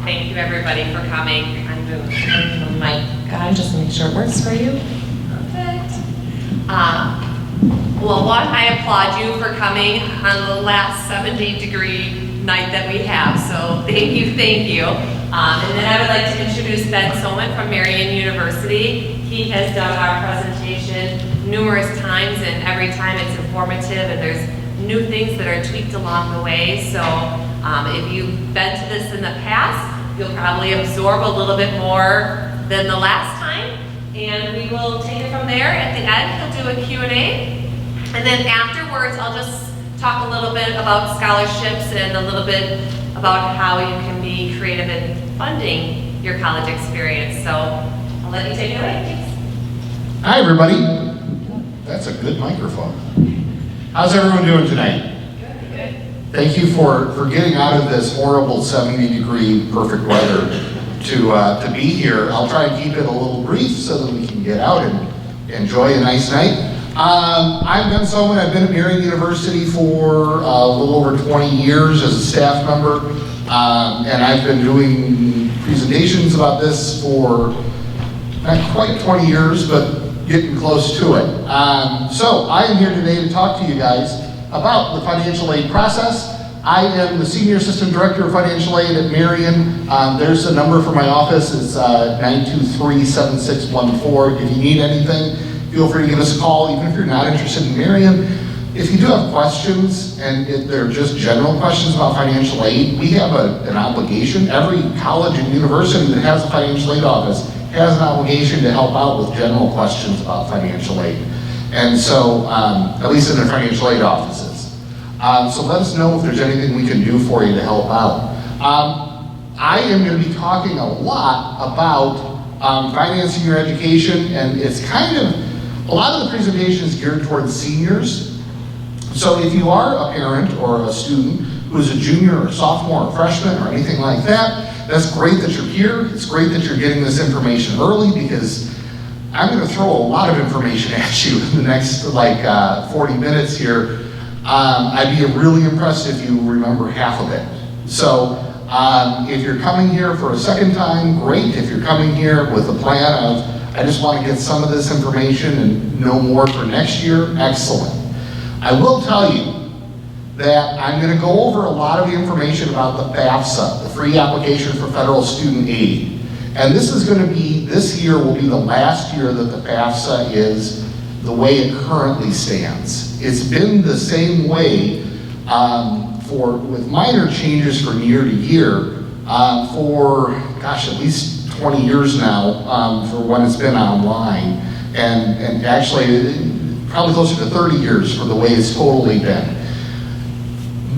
Thank you, everybody, for coming. I'm doing the mic guy just to make sure it works for you. Perfect. Well, one, I applaud you for coming on the last 70-degree night that we have. So thank you, thank you. And then I would like to introduce Ben Soman from Marian University. He has done our presentation numerous times, and every time it's informative, and there's new things that are tweaked along the way. So if you've been to this in the past, you'll probably absorb a little bit more than the last time, and we will take it from there. At the end, he'll do a Q&A, and then afterwards, I'll just talk a little bit about scholarships and a little bit about how you can be creative in funding your college experience. So I'll let you take it away. Thanks. Hi, everybody. That's a good microphone. How's everyone doing tonight? Thank you for getting out of this horrible 70-degree perfect weather to be here. I'll try and keep it a little brief so that we can get out and enjoy a nice night. I'm Ben Soman. I've been at Marian University for a little over 20 years as a staff member, and I've been doing presentations about this for not quite 20 years, but getting close to it. So I am here today to talk to you guys about the financial aid process. I am the Senior Assistant Director of Financial Aid at Marian. There's a number for my office. It's 923-7614. If you need anything, feel free to give us a call, even if you're not interested in Marian. If you do have questions, and if they're just general questions about financial aid, we have an obligation. Every college and university that has a financial aid office has an obligation to help out with general questions about financial aid. And so, at least in their financial aid offices. So let us know if there's anything we can do for you to help out. I am going to be talking a lot about financing your education, and it's kind of, a lot of the presentation is geared towards seniors. So if you are a parent or a student who's a junior or sophomore or freshman or anything like that, that's great that you're here. It's great that you're getting this information early, because I'm going to throw a lot of information at you in the next 40 minutes here. I'd be really impressed if you remember half of it. So if you're coming here for a second time, great. If you're coming here with a plan of, I just want to get some of this information and know more for next year, excellent. I will tell you that I'm going to go over a lot of the information about the FAFSA, the Free Application for Federal Student Aid. And this is going to be, this year will be the last year that the FAFSA is the way it currently stands. It's been the same way with minor changes from year to year for, gosh, at least 20 years now for when it's been online. And actually, probably closer to 30 years for the way it's totally been.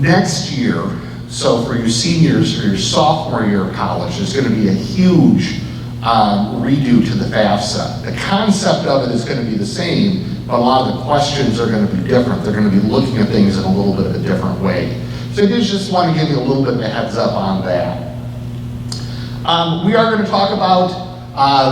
Next year, so for your seniors, for your sophomore year of college, there's going to be a huge redo to the FAFSA. The concept of it is going to be the same, but a lot of the questions are going to be different. They're going to be looking at things in a little bit of a different way. So I just want to give you a little bit of a heads up on that. We are going to talk about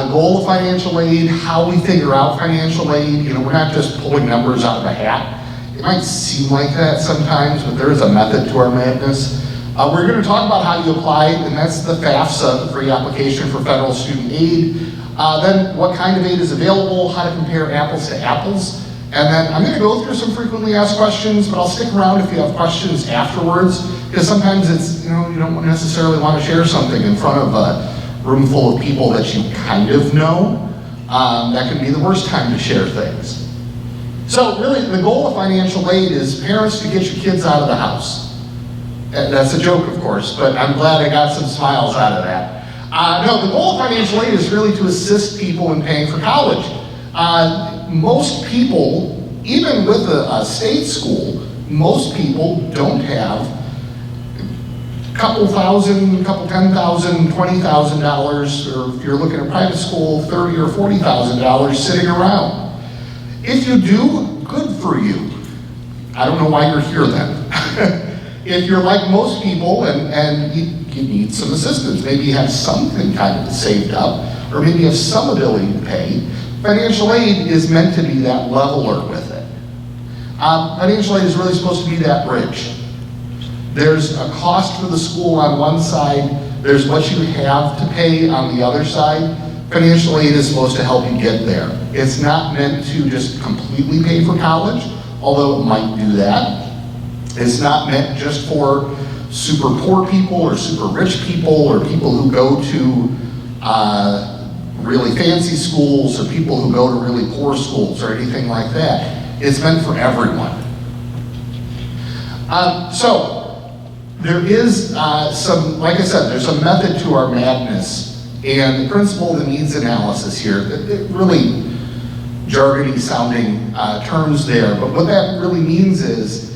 the goal of financial aid, how we figure out financial aid. You know, we're not just pulling numbers out of a hat. It might seem like that sometimes, but there is a method to our madness. We're going to talk about how you apply, and that's the FAFSA, the Free Application for Federal Student Aid. Then what kind of aid is available, how to compare apples to apples. And then I'm going to go through some frequently asked questions, but I'll stick around if you have questions afterwards, because sometimes it's, you don't necessarily want to share something in front of a room full of people that you kind of know. That can be the worst time to share things. So really, the goal of financial aid is parents to get your kids out of the house. And that's a joke, of course, but I'm glad I got some smiles out of that. No, the goal of financial aid is really to assist people in paying for college. Most people, even with a state school, most people don't have a couple $10,000, $20,000, or if you're looking at private school, $30,000 or $40,000 sitting around. If you do, good for you. I don't know why you're here then. If you're like most people and you need some assistance, maybe you have something kind of saved up, or maybe you have some ability to pay, financial aid is meant to be that leveler with it. Financial aid is really supposed to be that bridge. There's a cost for the school on one side, There's what you have to pay on the other side. Financial aid is supposed to help you get there. It's not meant to just completely pay for college, although it might do that. It's not meant just for super poor people or super rich people or people who go to really fancy schools or people who go to really poor schools or anything like that. It's meant for everyone. So there is some, like I said, there's a method to our madness, and the principle of the needs analysis here, it really jargony sounding terms there, but what that really means is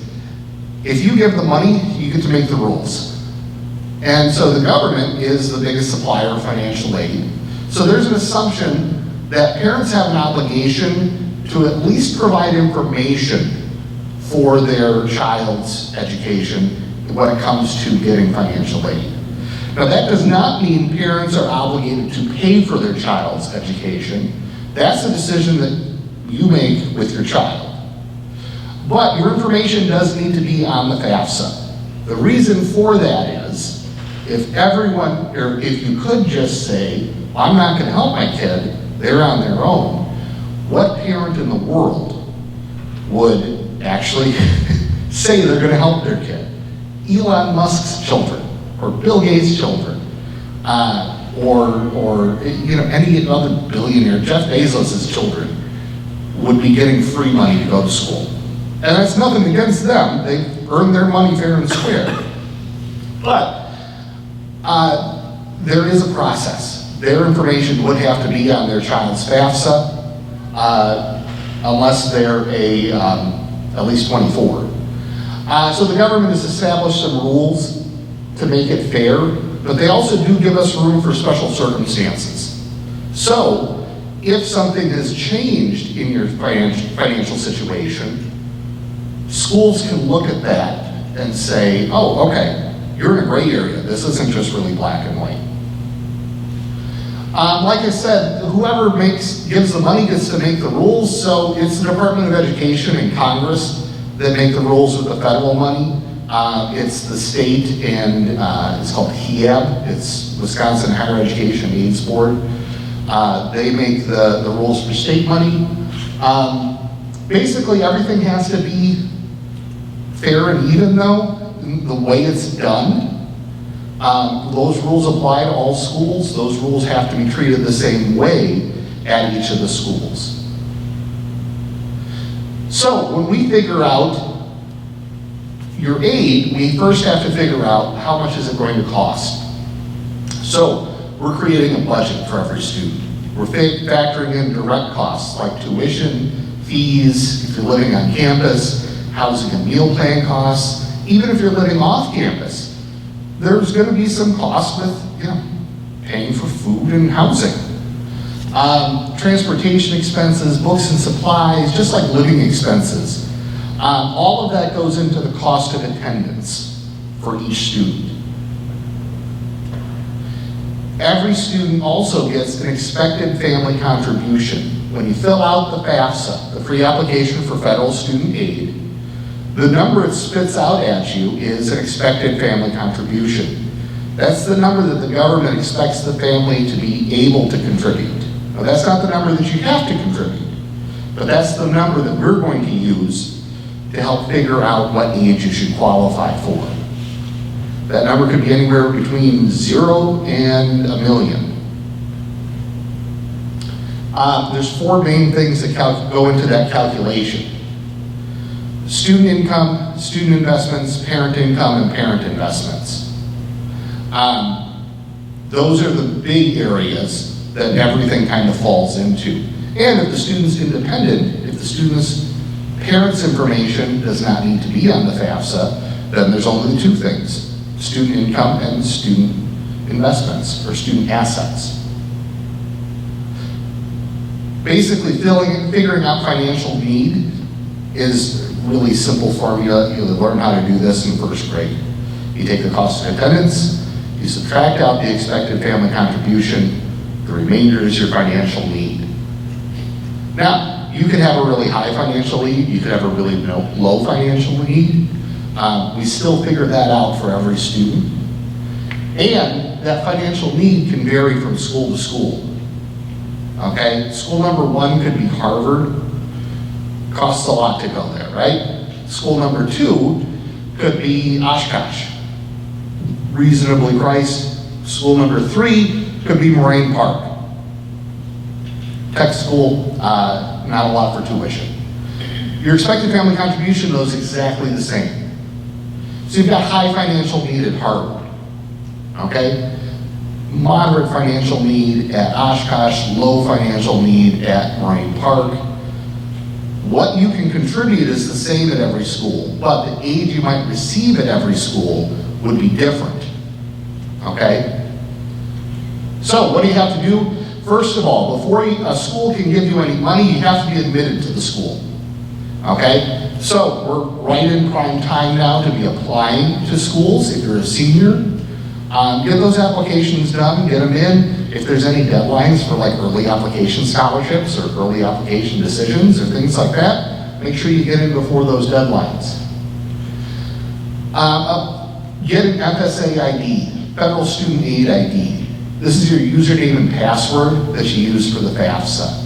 if you give the money, you get to make the rules. And so the government is the biggest supplier of financial aid. So there's an assumption that parents have an obligation to at least provide information for their child's education when it comes to getting financial aid. Now that does not mean parents are obligated to pay for their child's education. That's a decision that you make with your child. But your information does need to be on the FAFSA. The reason for that is, if everyone, or if you could just say, well, I'm not gonna help my kid, they're on their own, what parent in the world would actually say they're gonna help their kid? Elon Musk's children, or Bill Gates' children, or any other billionaire, Jeff Bezos' children, would be getting free money to go to school. And that's nothing against them. They've earned their money fair and square. But there is a process. Their information would have to be on their child's FAFSA unless they're at least 24. So the government has established some rules to make it fair, but they also do give us room for special circumstances. So if something has changed in your financial situation, schools can look at that and say, oh, okay, you're in a gray area. This isn't just really black and white. Like I said, whoever gives the money gets to make the rules, so it's the Department of Education and Congress that make the rules with the federal money. It's the state and it's called HEAB, it's Wisconsin Higher Education Aids Board. They make the rules for state money. Basically everything has to be fair and even though, the way it's done. Those rules apply to all schools. Those rules have to be treated the same way at each of the schools. So when we figure out your aid, we first have to figure out how much is it going to cost. So we're creating a budget for every student. We're factoring in direct costs like tuition, fees, if you're living on campus, housing and meal plan costs. Even if you're living off campus, there's going to be some costs with paying for food and housing. Transportation expenses, books and supplies, just like living expenses. All of that goes into the cost of attendance for each student. Every student also gets an expected family contribution. When you fill out the FAFSA, the free application for federal student aid, the number it spits out at you is an expected family contribution. That's the number that the government expects the family to be able to contribute. Now that's not the number that you have to contribute, but that's the number that we're going to use to help figure out what age you should qualify for. That number could be anywhere between 0 and $1 million. There's 4 main things that go into that calculation. Student income, student investments, parent income, and parent investments. Those are the big areas that everything kind of falls into. And if the student's independent, if the student's parents' information does not need to be on the FAFSA, then there's only 2 things: student income and student investments, or student assets. Basically, figuring out financial need is a really simple formula. You'll learn how to do this in 1st grade. You take the cost of attendance, you subtract out the expected family contribution, the remainder is your financial need. Now, you could have a really high financial need, you could have a really low financial need. We still figure that out for every student. And that financial need can vary from school to school. Okay, school number 1 could be Harvard, costs a lot to go there, right? School number 2 could be Oshkosh, reasonably priced. School number 3 could be Moraine Park. Tech school, not a lot for tuition. Your expected family contribution, though, is exactly the same. So you've got high financial need at Harvard, okay? Moderate financial need at Oshkosh, low financial need at Moraine Park. What you can contribute is the same at every school, but the aid you might receive at every school would be different, okay? So what do you have to do? First of all, before a school can give you any money, you have to be admitted to the school, okay? So we're right in prime time now to be applying to schools. If you're a senior, get those applications done, get them in. If there's any deadlines for like early application scholarships or early application decisions or things like that, make sure you get in before those deadlines. Get an FSA ID, Federal Student Aid ID. This is your username and password that you use for the FAFSA.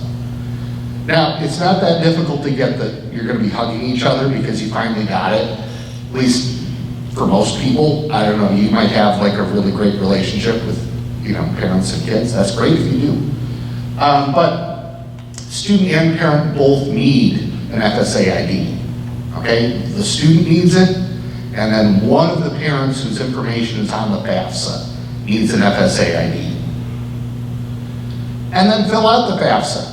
Now, it's not that difficult to get that you're going to be hugging each other because you finally got it. At least for most people. I don't know, you might have like a really great relationship with, parents and kids. That's great if you do. But student and parent both need an FSA ID. Okay, the student needs it, and then one of the parents whose information is on the FAFSA needs an FSA ID. And then fill out the FAFSA.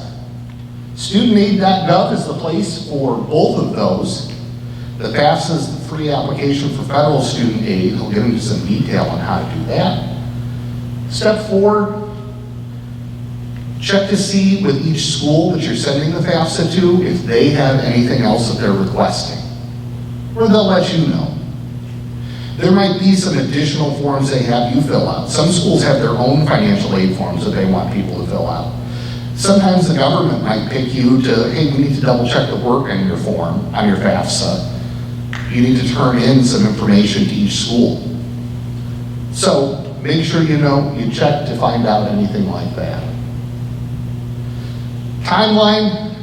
Studentaid.gov is the place for both of those. The FAFSA is the free application for federal student aid. I'll get into some detail on how to do that. Step 4, check to see with each school that you're sending the FAFSA to if they have anything else that they're requesting, or they'll let you know. There might be some additional forms they have you fill out. Some schools have their own financial aid forms that they want people to fill out. Sometimes the government might pick you to, hey, we need to double check the work on your form, on your FAFSA. You need to turn in some information to each school. So make sure you check to find out anything like that. Timeline,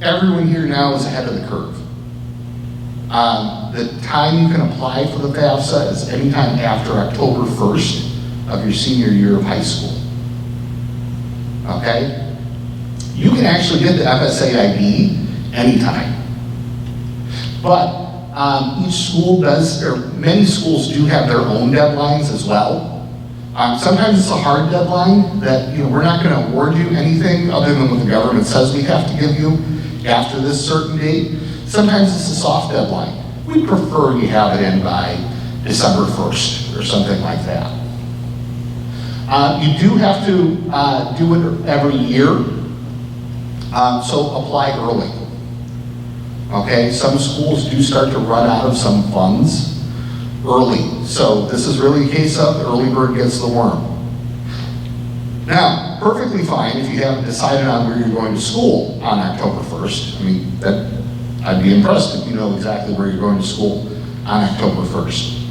everyone here now is ahead of the curve. The time you can apply for the FAFSA is anytime after October 1st of your senior year of high school. Okay? You can actually get the FSA ID anytime. But each school does, or many schools do have their own deadlines as well. Sometimes it's a hard deadline that we're not going to award you anything other than what the government says we have to give you after this certain date. Sometimes it's a soft deadline. We prefer you have it in by December 1st or something like that. You do have to do it every year, so apply early. Okay, some schools do start to run out of some funds early, so this is really a case of the early bird gets the worm. Now, perfectly fine if you haven't decided on where you're going to school on October 1st. I mean, I'd be impressed if you know exactly where you're going to school on October 1st.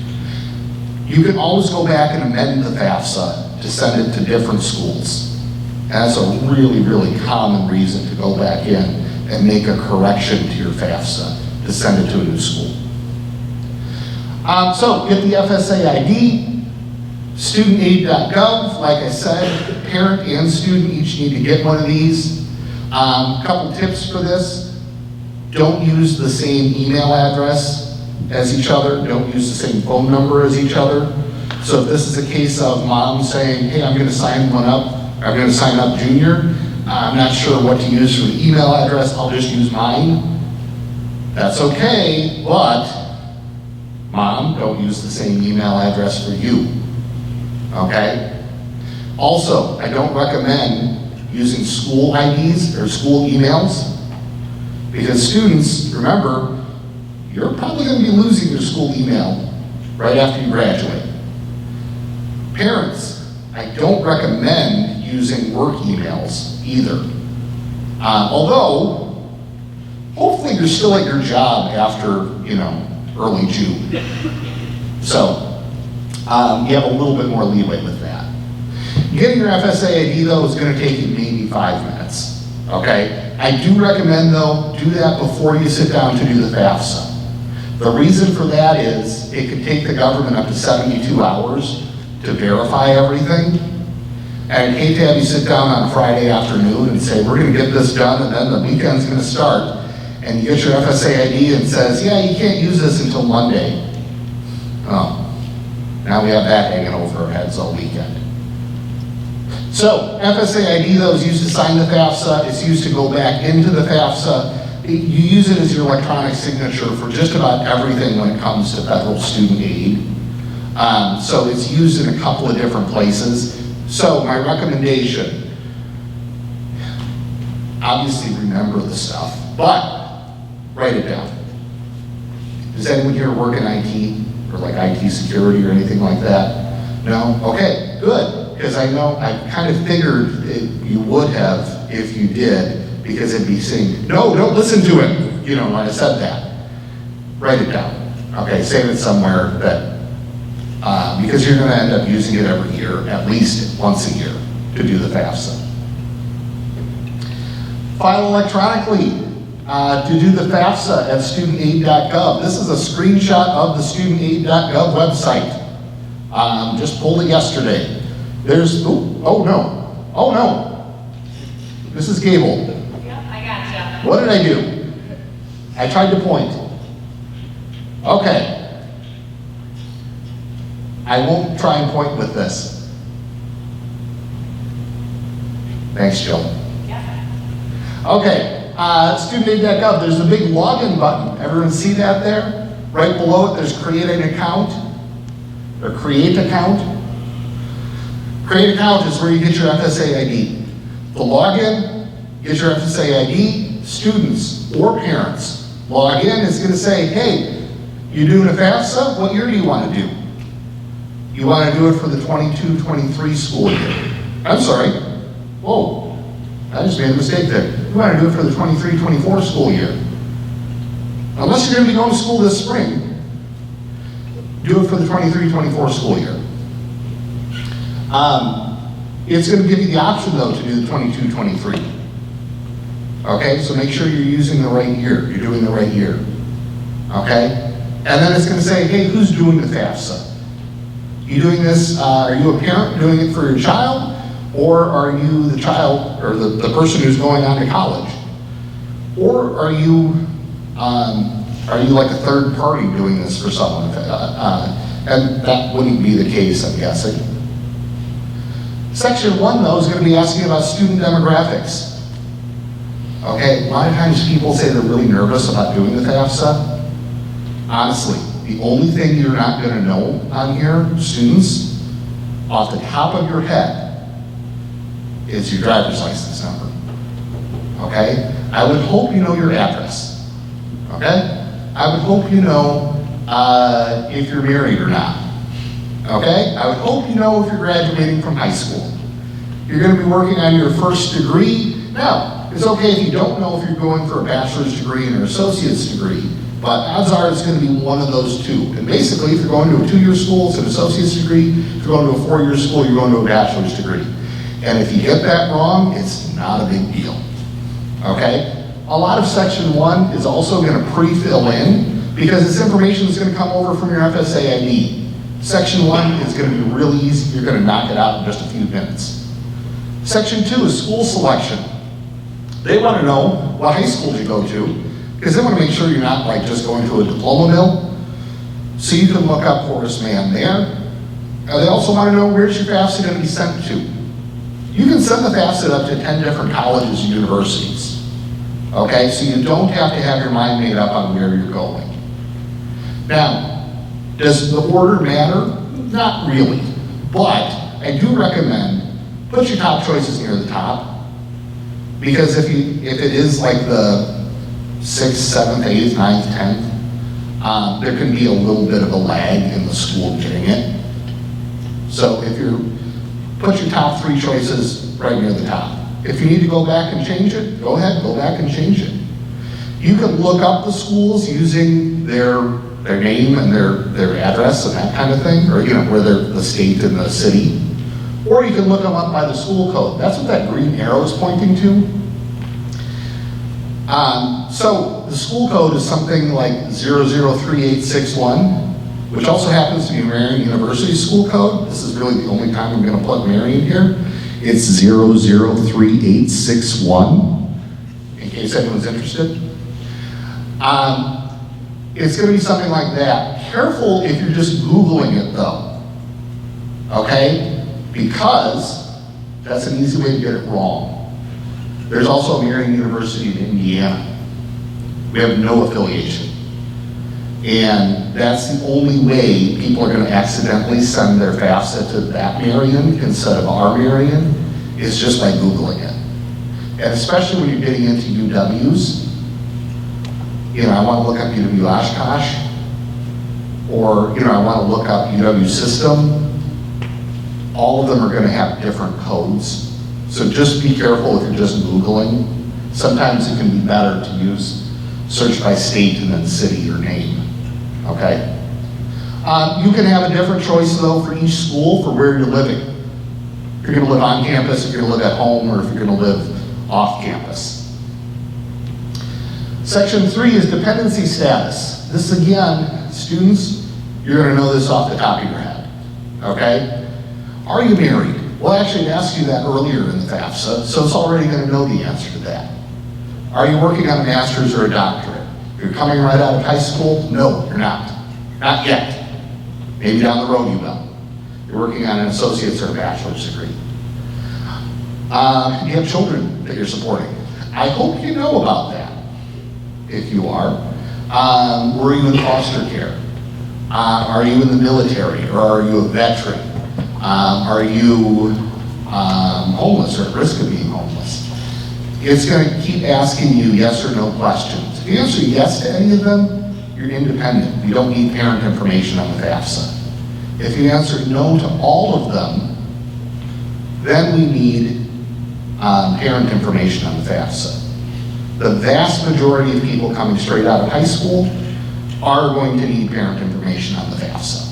You can always go back and amend the FAFSA to send it to different schools. And that's a really, really common reason to go back in and make a correction to your FAFSA to send it to a new school. So get the FSA ID, studentaid.gov. Like I said, parent and student each need to get one of these. Couple tips for this. Don't use the same email address as each other. Don't use the same phone number as each other. So if this is a case of mom saying, hey, I'm going to sign up junior, I'm not sure what to use for the email address, I'll just use mine. That's okay, but mom, don't use the same email address for you. Okay? Also, I don't recommend using school IDs or school emails, because students, remember, you're probably going to be losing your school email right after you graduate. Parents, I don't recommend using work emails either. Although, hopefully you're still at your job after, early June. So, you have a little bit more leeway with that. Getting your FSA ID though is gonna take you maybe 5 minutes, okay? I do recommend though, do that before you sit down to do the FAFSA. The reason for that is it could take the government up to 72 hours to verify everything. And I'd hate to have you sit down on Friday afternoon and say, we're gonna get this done and then the weekend's gonna start. And you get your FSA ID and says, yeah, you can't use this until Monday. Oh, now we have that hanging over our heads all weekend. So, FSA ID though is used to sign the FAFSA, it's used to go back into the FAFSA. You use it as your electronic signature for just about everything when it comes to federal student aid. So it's used in a couple of different places. So my recommendation, obviously remember the stuff, but write it down. Does anyone here work in IT or like IT security or anything like that? No? Okay, good. Because I know, I kind of figured you would have if you did, because it'd be saying, no, don't listen to him, you know, when I said that. Write it down. Okay, save it somewhere that, because you're gonna end up using it every year, at least once a year, to do the FAFSA. File electronically to do the FAFSA at studentaid.gov. This is a screenshot of the studentaid.gov website. Just pulled it yesterday. There's, oh no. This is Goebel. Yep, I gotcha. What did I do? I tried to point. Okay. I won't try and point with this. Thanks, Jill. Yeah. Okay, studentaid.gov, there's a big login button. Everyone see that there? Right below it, there's create an account, or create account. Create account is where you get your FSA ID. The login, get your FSA ID, students or parents. Log in, it's gonna say, hey, you doing a FAFSA? What year do you wanna do? You want to do it for the 22-23 school year. I'm sorry. Whoa, I just made a mistake there. You want to do it for the 23-24 school year. Unless you're going to be going to school this spring, do it for the 23-24 school year. It's going to give you the option though to do the 22-23. Okay, so make sure you're using the right year. You're doing the right year. Okay, and then it's going to say, hey, who's doing the FAFSA? You doing this, are you a parent doing it for your child, or are you the child, or the person who's going on to college? Or are you like a third party doing this for someone? And that wouldn't be the case, I'm guessing. Section 1 though is going to be asking about student demographics. Okay, a lot of times people say they're really nervous about doing the FAFSA. Honestly, the only thing you're not going to know on here, students, off the top of your head, is your driver's license number. Okay? I would hope you know your address. Okay? I would hope you know if you're married or not. Okay? I would hope you know if you're graduating from high school. You're going to be working on your first degree. Now, it's okay if you don't know if you're going for a bachelor's degree and an associate's degree. But odds are it's going to be one of those two. And basically, if you're going to a 2-year school, it's an associate's degree. If you're going to a 4-year school, you're going to a bachelor's degree. And if you get that wrong, it's not a big deal. Okay? A lot of section 1 is also going to pre-fill in because this information is going to come over from your FSA ID. Section 1 is going to be really easy. You're going to knock it out in just a few minutes. Section 2 is school selection. They want to know what high school you go to, because they want to make sure you're not like just going to a diploma mill. So you can look up Horace Mann there. They also want to know where's your FAFSA going to be sent to. You can send the FAFSA up to 10 different colleges and universities. Okay, so you don't have to have your mind made up on where you're going. Now, does the order matter? Not really, but I do recommend put your top choices near the top, because if it is like the 6th, 7th, 8th, 9th, 10th, there can be a little bit of a lag in the school getting it. So if you put your top 3 choices right near the top. If you need to go back and change it, go ahead, go back and change it. You can look up the schools using their their name and their address and that kind of thing, or where they're the state and the city. Or you can look them up by the school code. That's what that green arrow is pointing to. So the school code is something like 003861, which also happens to be Marion University's school code. This is really the only time I'm going to plug Marion here. It's 003861, in case anyone's interested. It's going to be something like that. Careful if you're just Googling it though, okay? Because that's an easy way to get it wrong. There's also Marion University in Indiana. We have no affiliation. And that's the only way people are going to accidentally send their FAFSA to that Marion instead of our Marion, is just by Googling it. And especially when you're getting into UWs, I want to look up UW Oshkosh, or I want to look up UW System. All of them are going to have different codes. So just be careful if you're just Googling. Sometimes it can be better to use search by state and then city or name, okay? You can have a different choice though for each school for where you're living. If you're going to live on campus, if you're going to live at home, or if you're going to live off campus. Section 3 is dependency status. This again, students, you're going to know this off the top of your head, okay? Are you married? Well, actually, it asked you that earlier in the FAFSA, so it's already going to know the answer to that. Are you working on a master's or a doctorate? You're coming right out of high school? No, you're not. Not yet. Maybe down the road you will. You're working on an associate's or a bachelor's degree. You have children that you're supporting. I hope you know about that, if you are. Were you in foster care? Are you in the military, or are you a veteran? Are you homeless or at risk of being homeless? It's going to keep asking you yes or no questions. If you answer yes to any of them, you're independent. You don't need parent information on the FAFSA. If you answer no to all of them, then we need parent information on the FAFSA. The vast majority of people coming straight out of high school are going to need parent information on the FAFSA.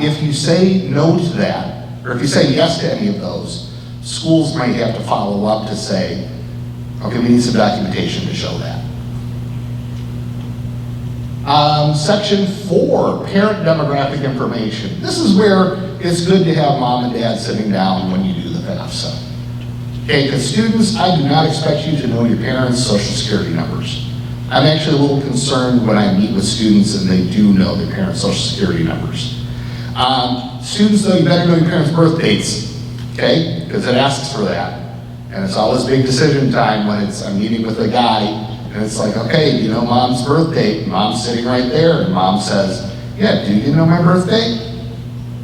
If you say no to that, or if you say yes to any of those, schools might have to follow up to say, okay, we need some documentation to show that. Section 4, parent demographic information. This is where it's good to have mom and dad sitting down when you do the FAFSA. Okay, because students, I do not expect you to know your parents' social security numbers. I'm actually a little concerned when I meet with students and they do know their parents' social security numbers. Students, though, you better know your parents' birth dates, okay? Because it asks for that. And it's always big decision time when I'm meeting with a guy, and it's like, okay, do you know mom's birth date? Mom's sitting right there, and mom says, yeah, do you know my birth date?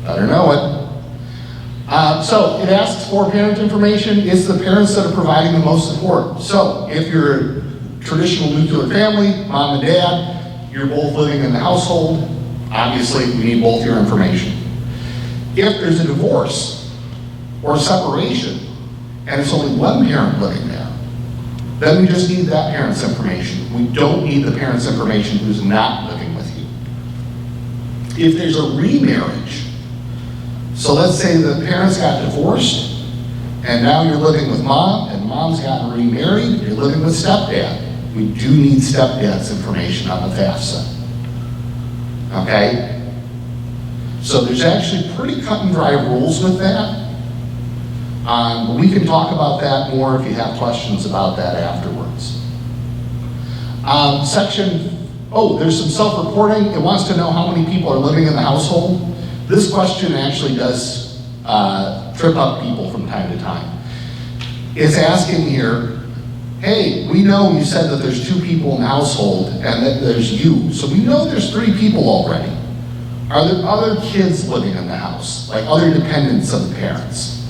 Better know it. So it asks for parent information. It's the parents that are providing the most support. So if you're a traditional nuclear family, mom and dad, you're both living in the household, obviously we need both your information. If there's a divorce or a separation, and it's only one parent living there, then we just need that parent's information. We don't need the parent's information who's not living with you. If there's a remarriage, so let's say the parents got divorced, and now you're living with mom, and mom's gotten remarried, you're living with stepdad. We do need stepdad's information on the FAFSA. Okay? So there's actually pretty cut and dry rules with that. We can talk about that more if you have questions about that afterwards. There's some self-reporting. It wants to know how many people are living in the household. This question actually does trip up people from time to time. It's asking here, hey, we know you said that there's 2 people in the household and that there's you. So we know there's 3 people already. Are there other kids living in the house, like other dependents of the parents?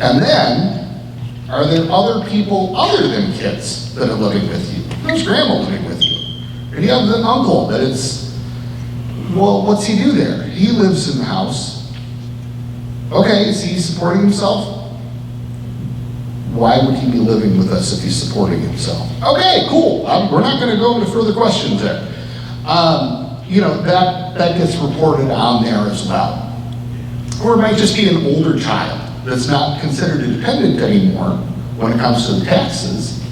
And then, are there other people other than kids that are living with you? There's grandma living with you. Or you have an uncle that well, what's he do there? He lives in the house. Okay, is he supporting himself? Why would he be living with us if he's supporting himself? Okay, cool. We're not going to go into further questions there. That gets reported on there as well. Or it might just be an older child that's not considered a dependent anymore when it comes to the taxes,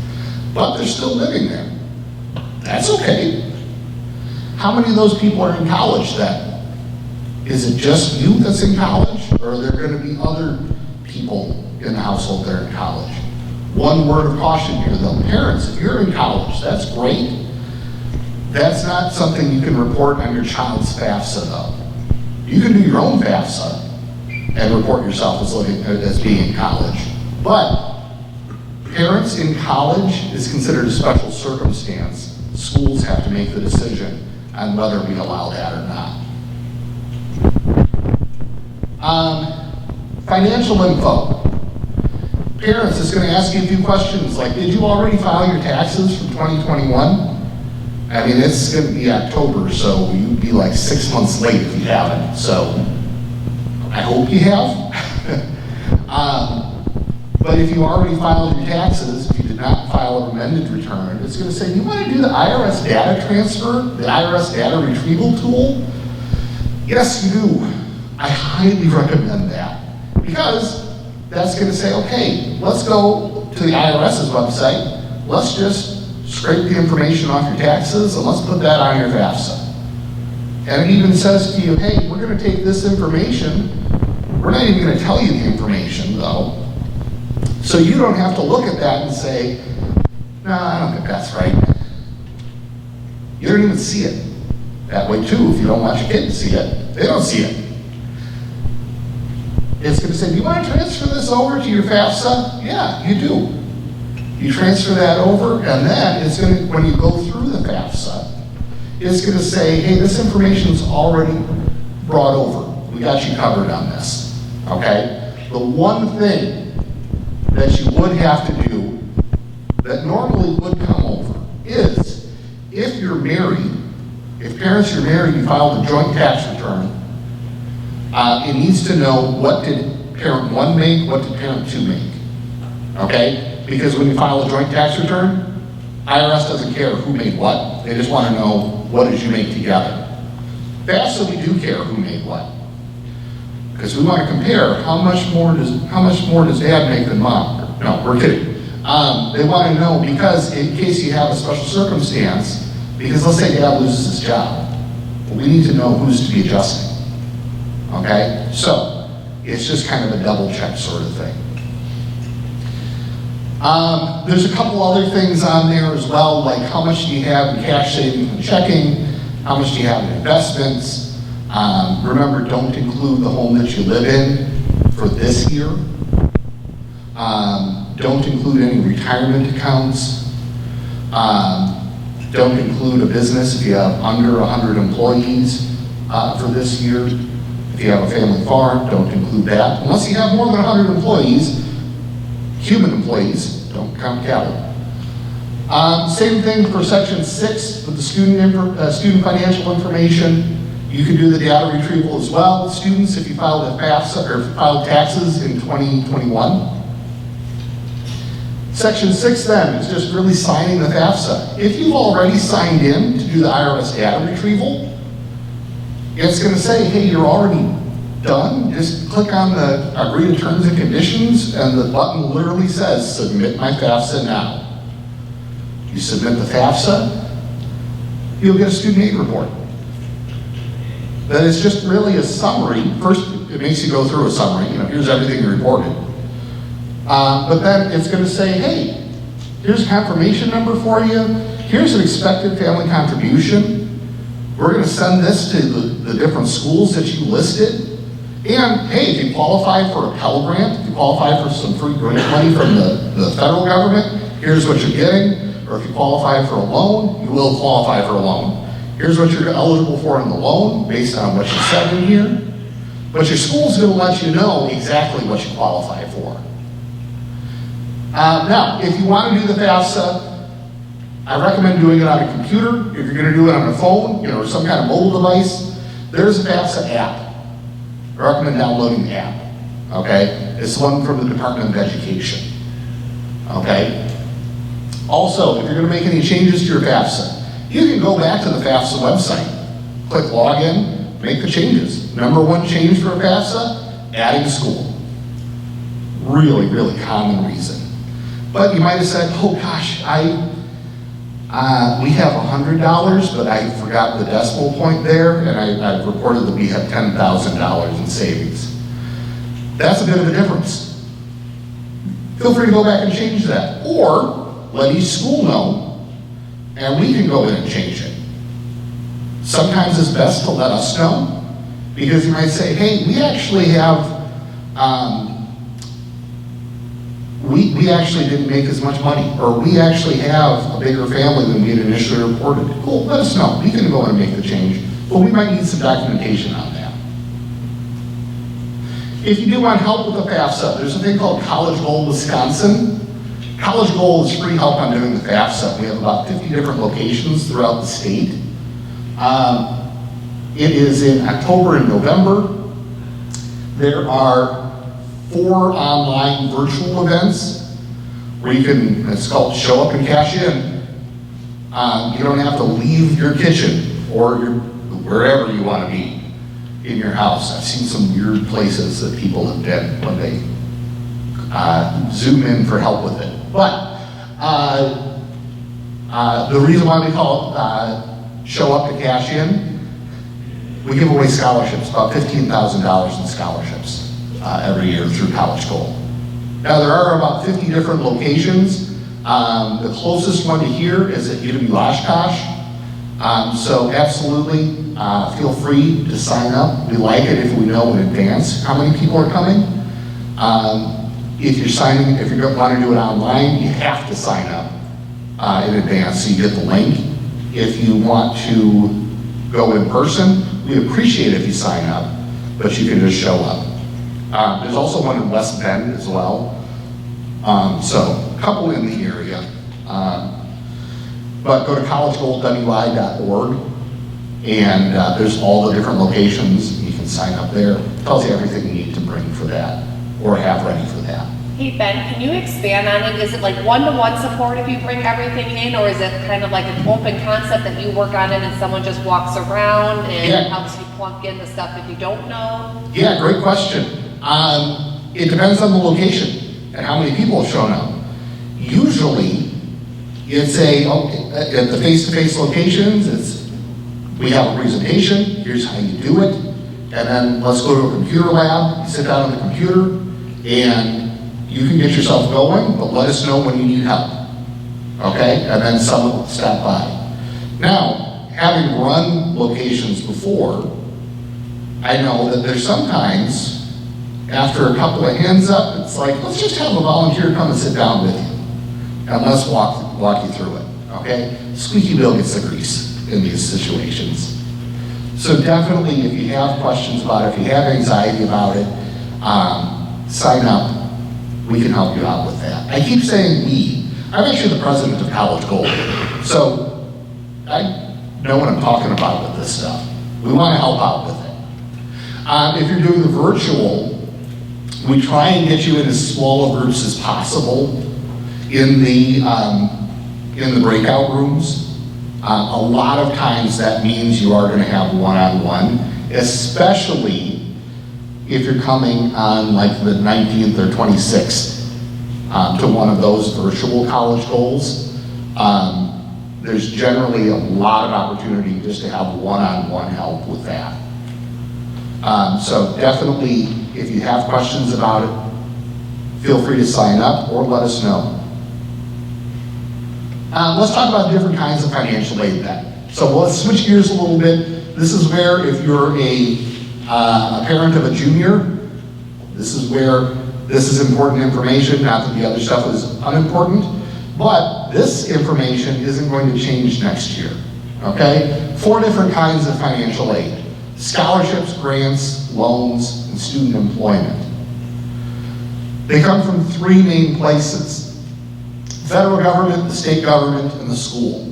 but they're still living there. That's okay. How many of those people are in college then? Is it just you that's in college, or are there going to be other people in the household that are in college? One word of caution here though, parents, if you're in college, that's great. That's not something you can report on your child's FAFSA though. You can do your own FAFSA and report yourself as being in college. But parents in college is considered a special circumstance. Schools have to make the decision on whether we allow that or not. Financial info. Parents, it's going to ask you a few questions like, did you already file your taxes for 2021? I mean, it's going to be October, so you'd be like 6 months late if you haven't. So I hope you have. But if you already filed your taxes, if you did not file an amended return, it's going to say, you want to do the IRS data transfer, the IRS data retrieval tool? Yes, you do. I highly recommend that because that's going to say, okay, let's go to the IRS's website. Let's just scrape the information off your taxes and let's put that on your FAFSA. And it even says to you, hey, we're going to take this information. We're not even going to tell you the information though. So you don't have to look at that and say, no, I don't think that's right. You don't even see it that way too if you don't want your kid to see it. They don't see it. It's going to say, do you want to transfer this over to your FAFSA? Yeah, you do. You transfer that over, and then it's going to, when you go through the FAFSA, it's going to say, hey, this information's already brought over. We got you covered on this, okay? The one thing that you would have to do that normally would come over is if you're married, if parents are married, you filed a joint tax return, it needs to know what did parent 1 make, what did parent 2 make, okay? Because when you file a joint tax return, IRS doesn't care who made what. They just want to know what did you make together. FAFSA, we do care who made what. Because we want to compare how much more does dad make than mom. No, we're kidding. They want to know because in case you have a special circumstance, because let's say dad loses his job, we need to know who's to be adjusting. Okay? So, it's just kind of a double check sort of thing. There's a couple other things on there as well, like how much do you have in cash savings and checking, how much do you have in investments. Remember, don't include the home that you live in for this year. Don't include any retirement accounts. Don't include a business if you have under 100 employees for this year. If you have a family farm, don't include that. Unless you have more than 100 employees, human employees, don't count cattle. Same thing for section 6 with the student financial information. You can do the data retrieval as well. Students, if you filed a FAFSA or filed taxes in 2021. Section 6 then is just really signing the FAFSA. If you've already signed in to do the IRS data retrieval, it's going to say, hey, you're already done. Just click on the agree to terms and conditions, and the button literally says, submit my FAFSA now. You submit the FAFSA, you'll get a student aid report. That is just really a summary. First, it makes you go through a summary. Here's everything you reported. But then it's going to say, hey, here's a confirmation number for you. Here's an expected family contribution. We're going to send this to the different schools that you listed. And hey, if you qualify for a Pell grant, if you qualify for some free grant money from the federal government, here's what you're getting. Or if you qualify for a loan, you will qualify for a loan. Here's what you're eligible for in the loan based on what you said in here. But your school's going to let you know exactly what you qualify for. Now, if you want to do the FAFSA, I recommend doing it on a computer. If you're going to do it on a phone, or some kind of mobile device, there's a FAFSA app. I recommend downloading the app. Okay? It's one from the Department of Education. Okay? Also, if you're going to make any changes to your FAFSA, You can go back to the FAFSA website, click login, make the changes. Number one change for a FAFSA, adding school. Really, really common reason. But you might have said, oh gosh, we have $100, but I forgot the decimal point there, and I reported that we had $10,000 in savings. That's a bit of a difference. Feel free to go back and change that. Or let each school know, and we can go in and change it. Sometimes it's best to let us know, because you might say, hey, we actually have, we actually didn't make as much money, or we actually have a bigger family than we had initially reported. Cool, let us know. We can go in and make the change, but we might need some documentation on that. If you do want help with the FAFSA, there's a thing called College Goal Wisconsin. College Goal is free help on doing the FAFSA. We have about 50 different locations throughout the state. It is in October and November. There are 4 online virtual events where you can, it's called Show Up and Cash In. You don't have to leave your kitchen or wherever you want to be in your house. I've seen some weird places that people have been when they Zoom in for help with it. But the reason why we call it Show Up to Cash In, we give away scholarships, about $15,000 in scholarships every year through College Goal. Now there are about 50 different locations. The closest one to here is at UW Oshkosh. So absolutely, feel free to sign up. We like it if we know in advance how many people are coming. If you're want to do it online, you have to sign up in advance so you get the link. If you want to go in person, we appreciate if you sign up, but you can just show up. There's also one in West Bend as well. So a couple in the area. But go to collegegoldwi.org, and there's all the different locations. You can sign up there. It tells you everything you need to bring for that, or have ready for that. Hey Ben, can you expand on it? Is it like one-to-one support if you bring everything in, or is it kind of like an open concept that you work on it and someone just walks around and helps you plunk in the stuff if you don't know? Yeah, great question. It depends on the location and how many people have shown up. Usually, it's at the face-to-face locations, we have a presentation, here's how you do it, and then let's go to a computer lab, you sit down on the computer, and you can get yourself going, but let us know when you need help, okay? And then someone will stop by. Now, having run locations before, I know that there's sometimes, after a couple of hands up, it's like, let's just have a volunteer come and sit down with you, and let's walk you through it, okay? Squeaky wheel gets the grease in these situations. So definitely, if you have questions about it, if you have anxiety about it, sign up. We can help you out with that. I keep saying we. I'm actually the president of College Goal, so I know what I'm talking about with this stuff. We want to help out with it. If you're doing the virtual, we try and get you in as small of groups as possible in the breakout rooms. A lot of times that means you are going to have one-on-one, especially if you're coming on like the 19th or 26th to one of those virtual College Goals. There's generally a lot of opportunity just to have one-on-one help with that. So definitely, if you have questions about it, feel free to sign up or let us know. Let's talk about different kinds of financial aid then. So let's switch gears a little bit. This is where if you're a parent of a junior, this is where this is important information, not that the other stuff is unimportant, but this information isn't going to change next year, okay? 4 different kinds of financial aid: scholarships, grants, loans, and student employment. They come from 3 main places: federal government, the state government, and the school.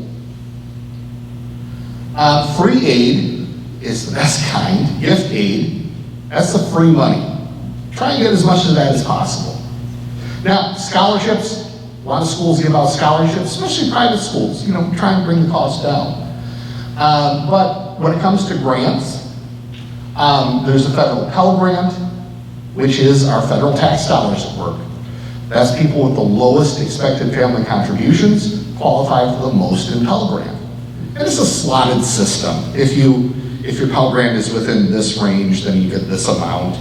Free aid is the best kind. Gift aid, that's the free money. Try and get as much of that as possible. Now, scholarships, a lot of schools give out scholarships, especially private schools, try and bring the cost down. But when it comes to grants, there's a federal Pell grant, which is our federal tax dollars at work. That's people with the lowest expected family contributions qualify for the most in Pell grant. And it's a slotted system. If your Pell grant is within this range, then you get this amount.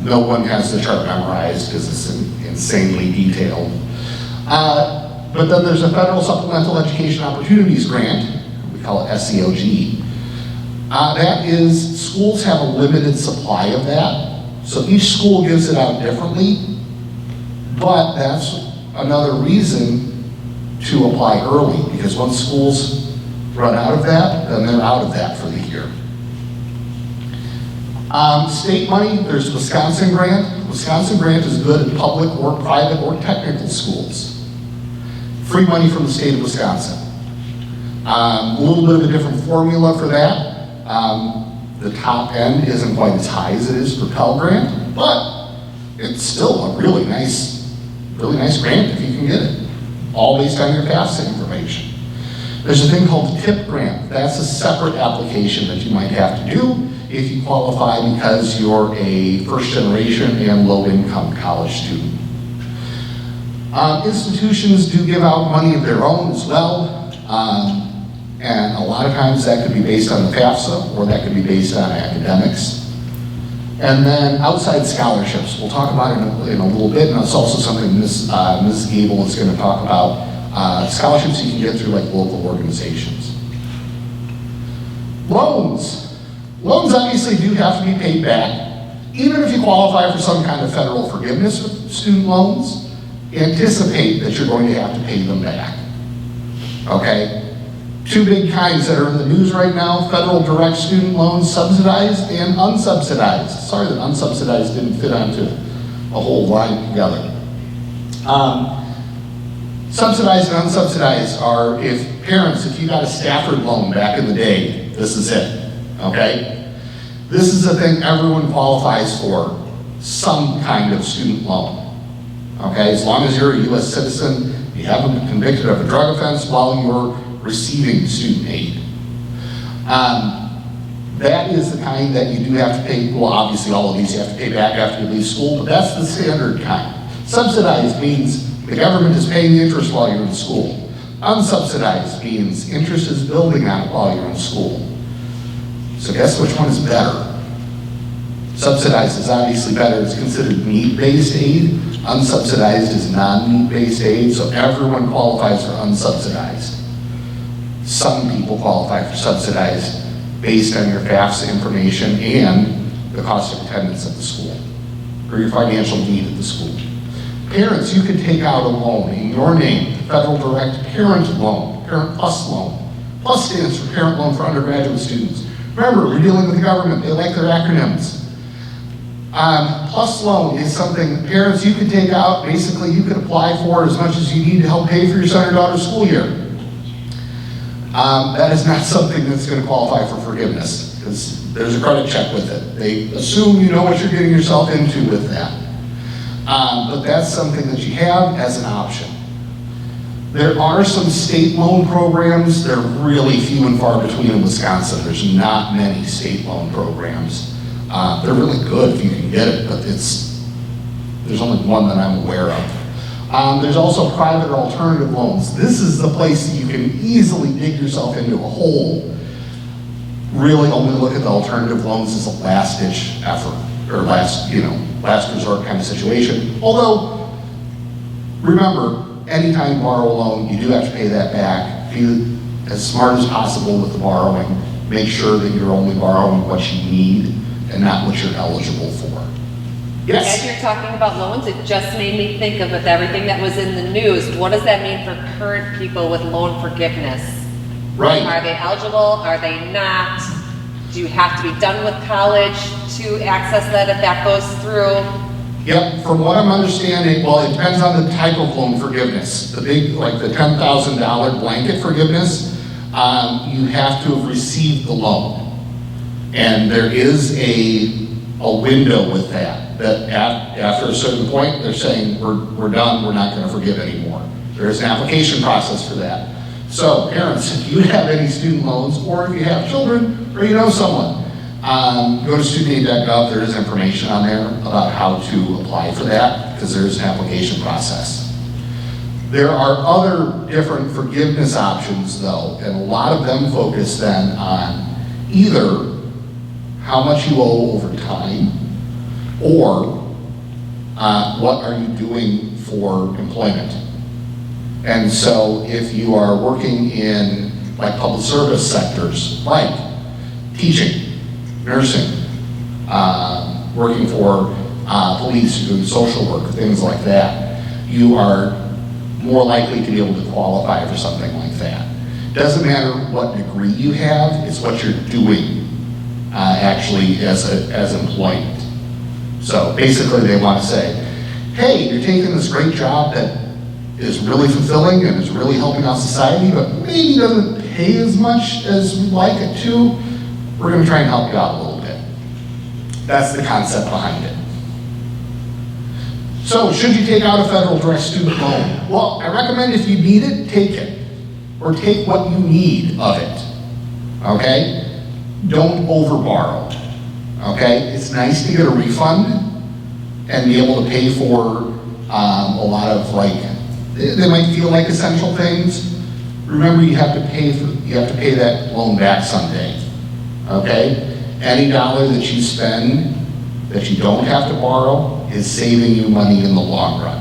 No one has the chart memorized because it's insanely detailed. But then there's a federal Supplemental Education Opportunities Grant, we call it SEOG. That is, schools have a limited supply of that. So each school gives it out differently, but that's another reason to apply early, because once schools run out of that, then they're out of that for the year. State money, there's Wisconsin grant. Wisconsin grant is good at public or private or technical schools. Free money from the state of Wisconsin. A little bit of a different formula for that. The top end isn't quite as high as it is for Pell grant, but it's still a really nice grant if you can get it. All based on your FAFSA information. There's a thing called the TIP grant. That's a separate application that you might have to do if you qualify because you're a first generation and low income college student. Institutions do give out money of their own as well. And a lot of times that could be based on the FAFSA or that could be based on academics. And then outside scholarships, we'll talk about it in a little bit, and it's also something Ms. Goebel is going to talk about, scholarships you can get through like local organizations. Loans. Loans obviously do have to be paid back. Even if you qualify for some kind of federal forgiveness with student loans, anticipate that you're going to have to pay them back. Okay? Two big kinds that are in the news right now, federal direct student loans, subsidized and unsubsidized. Sorry that unsubsidized didn't fit onto a whole line together. Subsidized and unsubsidized are if you got a Stafford loan back in the day, this is it, okay? This is the thing everyone qualifies for, some kind of student loan, okay? As long as you're a US citizen, you haven't been convicted of a drug offense while you're receiving student aid. That is the kind that you do have to pay, well obviously all of these you have to pay back after you leave school, but that's the standard kind. Subsidized means the government is paying the interest while you're in school. Unsubsidized means interest is building on it while you're in school. So guess which one is better? Subsidized is obviously better, it's considered need-based aid. Unsubsidized is non-need-based aid, so everyone qualifies for unsubsidized. Some people qualify for subsidized based on your FAFSA information and the cost of attendance at the school, or your financial need at the school. Parents, you can take out a loan in your name, the Federal Direct Parent Loan, Parent Plus Loan. Plus stands for Parent Loan for undergraduate students. Remember, we're dealing with the government, they like their acronyms. Plus loan is something, parents, you can take out, basically you can apply for as much as you need to help pay for your son or daughter's school year. That is not something that's going to qualify for forgiveness, because there's a credit check with it. They assume you know what you're getting yourself into with that. But that's something that you have as an option. There are some state loan programs. They're really few and far between in Wisconsin. There's not many state loan programs. They're really good if you can get it, but there's only one that I'm aware of. There's also private or alternative loans. This is the place that you can easily dig yourself into a hole. Really only look at the alternative loans as a last-ditch effort, or last resort kind of situation. Although, remember, anytime you borrow a loan, you do have to pay that back. Be as smart as possible with the borrowing. Make sure that you're only borrowing what you need and not what you're eligible for. Yes? As you're talking about loans, it just made me think of with everything that was in the news, what does that mean for current people with loan forgiveness? Right. Are they eligible? Are they not? Do you have to be done with college to access that if that goes through? Yep, from what I'm understanding, well, it depends on the type of loan forgiveness. The big, like the $10,000 blanket forgiveness, you have to have received the loan. And there is a window with that after a certain point, they're saying, we're done, we're not going to forgive anymore. There is an application process for that. So parents, if you have any student loans, or if you have children, or you know someone, go to studentaid.gov. There is information on there about how to apply for that, because there is an application process. There are other different forgiveness options though, and a lot of them focus then on either how much you owe over time, or what are you doing for employment. And so if you are working in like public service sectors, like teaching, nursing, working for police, doing social work, things like that, you are more likely to be able to qualify for something like that. Doesn't matter what degree you have, it's what you're doing actually as employment. So basically they want to say, hey, you're taking this great job that is really fulfilling and is really helping out society, but maybe doesn't pay as much as we'd like it to. We're going to try and help you out a little bit. That's the concept behind it. So, should you take out a federal direct student loan? Well, I recommend if you need it, take it. Or take what you need of it. Okay? Don't overborrow. Okay? It's nice to get a refund and be able to pay for a lot of they might feel like essential things. Remember, you have to pay that loan back someday. Okay? Any dollar that you spend that you don't have to borrow is saving you money in the long run.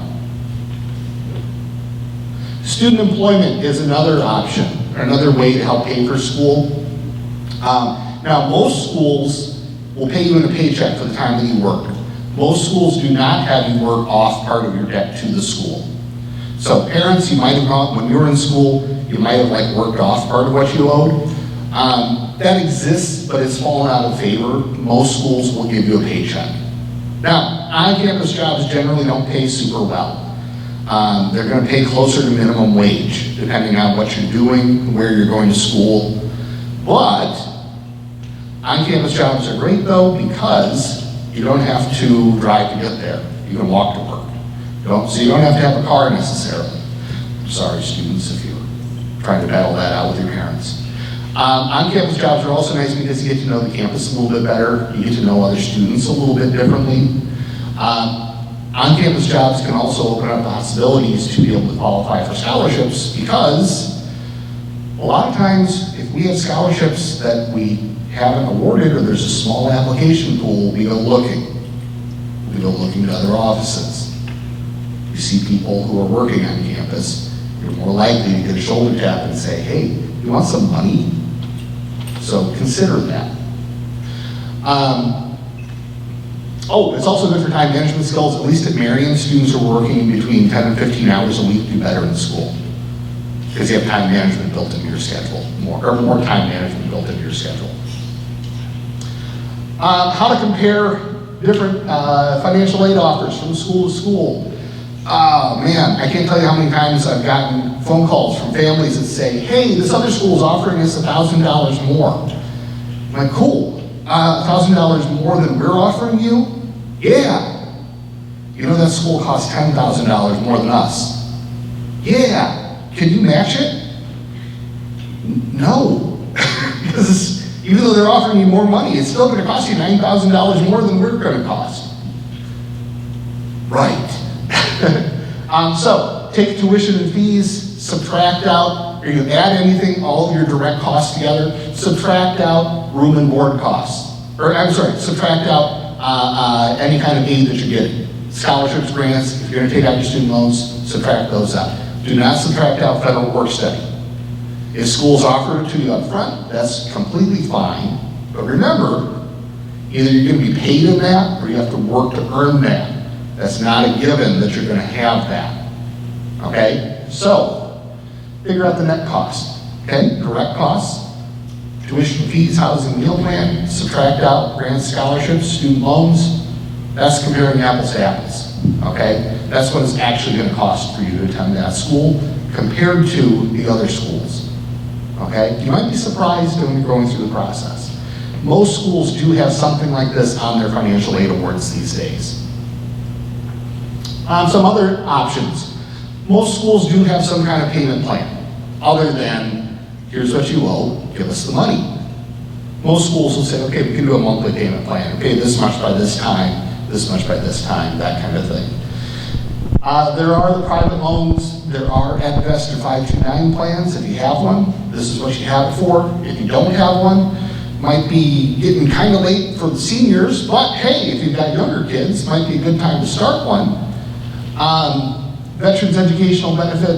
Student employment is another option, or another way to help pay for school. Now, most schools will pay you in a paycheck for the time that you work. Most schools do not have you work off part of your debt to the school. So parents, you might have gone, when you were in school, you might have worked off part of what you owed. That exists, but it's fallen out of favor. Most schools will give you a paycheck. Now, on-campus jobs generally don't pay super well. They're going to pay closer to minimum wage, depending on what you're doing, where you're going to school. But on-campus jobs are great though, because you don't have to drive to get there. You can walk to work. So you don't have to have a car necessarily. Sorry, students, if you're trying to battle that out with your parents. On-campus jobs are also nice because you get to know the campus a little bit better. You get to know other students a little bit differently. On-campus jobs can also open up possibilities to be able to qualify for scholarships, because a lot of times if we have scholarships that we haven't awarded, or there's a small application pool, we go looking. We go looking to other offices. You see people who are working on campus, you're more likely to get a shoulder tap and say, hey, you want some money? So consider that. It's also good for time management skills. At least at Marion, students who are working between 10 and 15 hours a week do better in school, because you have time management built into your schedule, more time management built into your schedule. How to compare different financial aid offers from school to school. Oh man, I can't tell you how many times I've gotten phone calls from families that say, hey, this other school is offering us $1,000 more. I'm like, cool, $1,000 more than we're offering you? Yeah. You know that school costs $10,000 more than us. Yeah. Can you match it? No. Because even though they're offering you more money, it's still going to cost you $9,000 more than we're going to cost. Right. So take tuition and fees, subtract out, or you add anything, all of your direct costs together, subtract out room and board costs. Or I'm sorry, subtract out any kind of aid that you're getting. Scholarships, grants, if you're going to take out your student loans, subtract those out. Do not subtract out federal work study. If schools offer it to you up front, that's completely fine. But remember, either you're going to be paid in that, or you have to work to earn that. That's not a given that you're going to have that. Okay? So, figure out the net cost. Okay? Direct costs, tuition, fees, housing, meal plan, subtract out grants, scholarships, student loans. That's comparing apples to apples. Okay? That's what it's actually going to cost for you to attend that school compared to the other schools. Okay? You might be surprised when you're going through the process. Most schools do have something like this on their financial aid awards these days. Some other options. Most schools do have some kind of payment plan. other than, here's what you owe, give us the money. Most schools will say, okay, we can do a monthly payment plan. Okay, this much by this time, this much by this time, that kind of thing. There are the private loans. There are at best or 529 plans. If you have one, this is what you have it for. If you don't have one, might be getting kind of late for the seniors, but hey, if you've got younger kids, might be a good time to start one. Veterans educational benefit